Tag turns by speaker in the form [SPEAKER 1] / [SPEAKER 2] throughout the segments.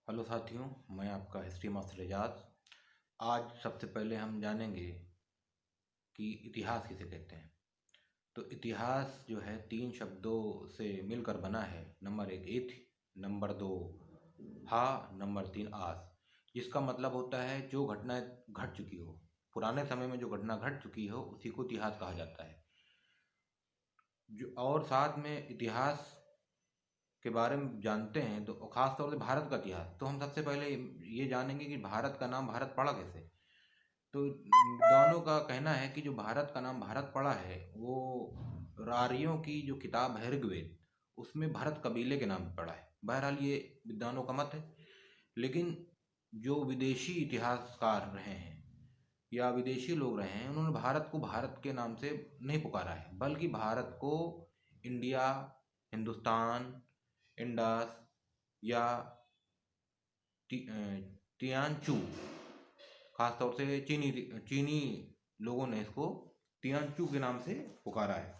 [SPEAKER 1] Hello साथियों, मैं आपका हिस्ट्री मास्टर एजाज। आज सबसे पहले हम जानेंगे कि इतिहास किसे कहते हैं। तो इतिहास जो है तीन शब्दों से मिलकर बना है। नंबर एक इथ, नंबर दो हा, नंबर तीन आस, जिसका मतलब होता है जो घटना घट चुकी हो, पुराने समय में जो घटना घट चुकी हो उसी को इतिहास कहा जाता है। जो और साथ में इतिहास के बारे में जानते हैं तो खास तौर से भारत का इतिहास, तो हम सबसे पहले ये जानेंगे कि भारत का नाम भारत पड़ा कैसे। तो विद्वानों का कहना है कि जो भारत का नाम भारत पड़ा है वो आर्यों की जो किताब है ऋग्वेद, उसमें भरत कबीले के नाम पे पड़ा है। बहरहाल ये विद्वानों का मत है, लेकिन जो विदेशी इतिहासकार रहे हैं या विदेशी लोग रहे हैं उन्होंने भारत को भारत के नाम से नहीं पुकारा है, बल्कि भारत को इंडिया, हिंदुस्तान, इंडस या तियानचू, खासतौर से चीनी लोगों ने इसको तियानचू के नाम से पुकारा है।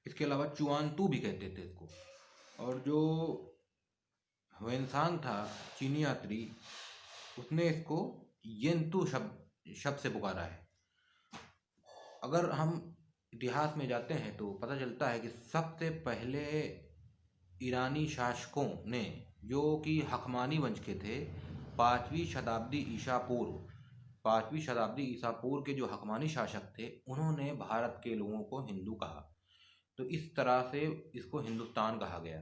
[SPEAKER 1] इसके अलावा चुआनतू भी कहते थे इसको। और जो ह्वेनसांग था चीनी यात्री, उसने इसको येंतु शब्द से पुकारा है। अगर हम इतिहास में जाते हैं तो पता चलता है कि सबसे पहले ईरानी शासकों ने, जो कि हकमानी वंश के थे, 5वीं शताब्दी ईसा पूर्व के जो हकमानी शासक थे उन्होंने भारत के लोगों को हिंदू कहा। तो इस तरह से इसको हिंदुस्तान कहा गया।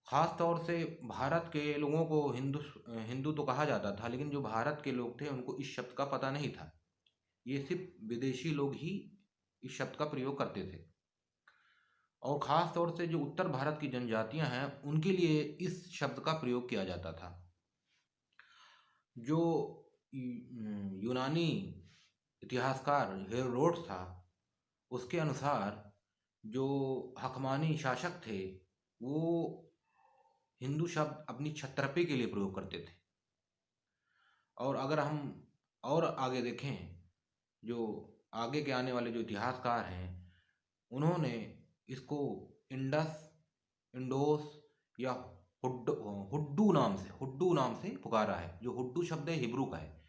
[SPEAKER 1] खास तौर से भारत के लोगों को हिंदू हिंदू तो कहा जाता था, लेकिन जो भारत के लोग थे उनको इस शब्द का पता नहीं था। ये सिर्फ विदेशी लोग ही इस शब्द का प्रयोग करते थे। और ख़ास तौर से जो उत्तर भारत की जनजातियां हैं उनके लिए इस शब्द का प्रयोग किया जाता था। जो यूनानी इतिहासकार हेरोडोटस था, उसके अनुसार जो हकमानी शासक थे वो हिंदू शब्द अपनी छत्रपी के लिए प्रयोग करते थे। और अगर हम और आगे देखें, जो आगे के आने वाले जो इतिहासकार हैं उन्होंने इसको इंडस, इंडोस या हुड्डू नाम से पुकारा है। जो हुड्डू शब्द है हिब्रू का है।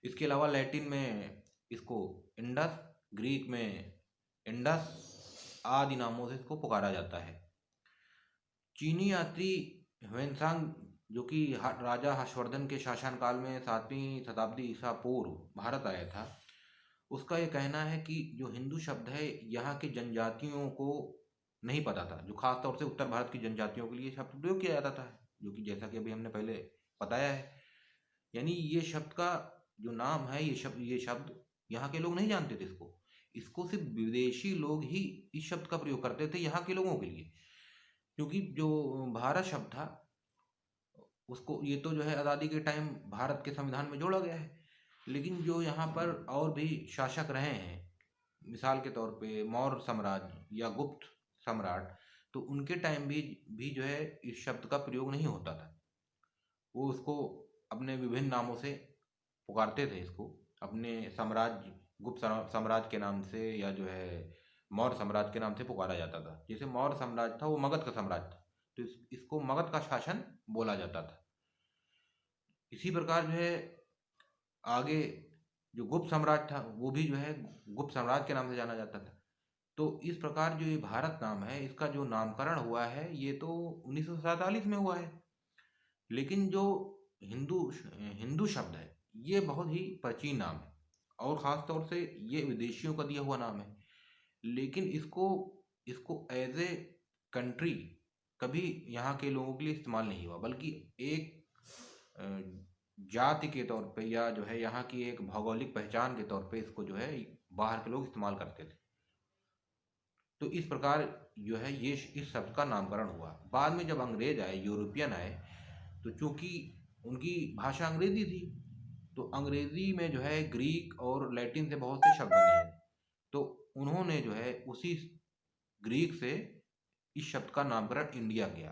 [SPEAKER 1] इसके अलावा लैटिन में इसको इंडस, ग्रीक में इंडस आदि नामों से इसको पुकारा जाता है। चीनी यात्री ह्वेनसांग, जो कि राजा हर्षवर्धन के शासनकाल में 7वीं शताब्दी ईसा पूर्व भारत आया था, उसका ये कहना है कि जो हिंदू शब्द है यहाँ की जनजातियों को नहीं पता था। जो खास तौर से उत्तर भारत की जनजातियों के लिए शब्द प्रयोग किया जाता था, जो कि जैसा कि अभी हमने पहले बताया है। यानी ये शब्द का जो नाम है, ये शब्द यहाँ के लोग नहीं जानते थे। इसको सिर्फ विदेशी लोग ही इस शब्द का प्रयोग करते थे यहाँ के लोगों के लिए। क्योंकि जो भारत शब्द था उसको, ये तो जो है आज़ादी के टाइम भारत के संविधान में जोड़ा गया है, लेकिन जो यहाँ पर और भी शासक रहे हैं, मिसाल के तौर पे मौर्य साम्राज्य या गुप्त सम्राट, तो उनके टाइम भी जो है इस शब्द का प्रयोग नहीं होता था। वो उसको अपने विभिन्न नामों से पुकारते थे। इसको अपने साम्राज्य, गुप्त साम्राज्य के नाम से या जो है मौर्य साम्राज्य के नाम से पुकारा जाता था। जैसे मौर्य साम्राज्य था वो मगध का साम्राज्य था, तो इसको मगध का शासन बोला जाता था। इसी प्रकार जो है आगे जो गुप्त साम्राज्य था वो भी जो है गुप्त साम्राज्य के नाम से जाना जाता था। तो इस प्रकार जो ये भारत नाम है, इसका जो नामकरण हुआ है ये तो 1947 में हुआ है। लेकिन जो हिंदू हिंदू शब्द है ये बहुत ही प्राचीन नाम है, और ख़ास तौर से ये विदेशियों का दिया हुआ नाम है। लेकिन इसको इसको एज ए कंट्री कभी यहाँ के लोगों के लिए इस्तेमाल नहीं हुआ, बल्कि एक जाति के तौर पे या जो है यहाँ की एक भौगोलिक पहचान के तौर पे इसको जो है बाहर के लोग इस्तेमाल करते थे। तो इस प्रकार जो है ये इस शब्द का नामकरण हुआ। बाद में जब अंग्रेज आए, यूरोपियन आए, तो चूंकि उनकी भाषा अंग्रेजी थी, तो अंग्रेजी में जो है ग्रीक और लैटिन से बहुत से शब्द बने हैं। तो उन्होंने जो है उसी ग्रीक से इस शब्द का नामकरण इंडिया किया।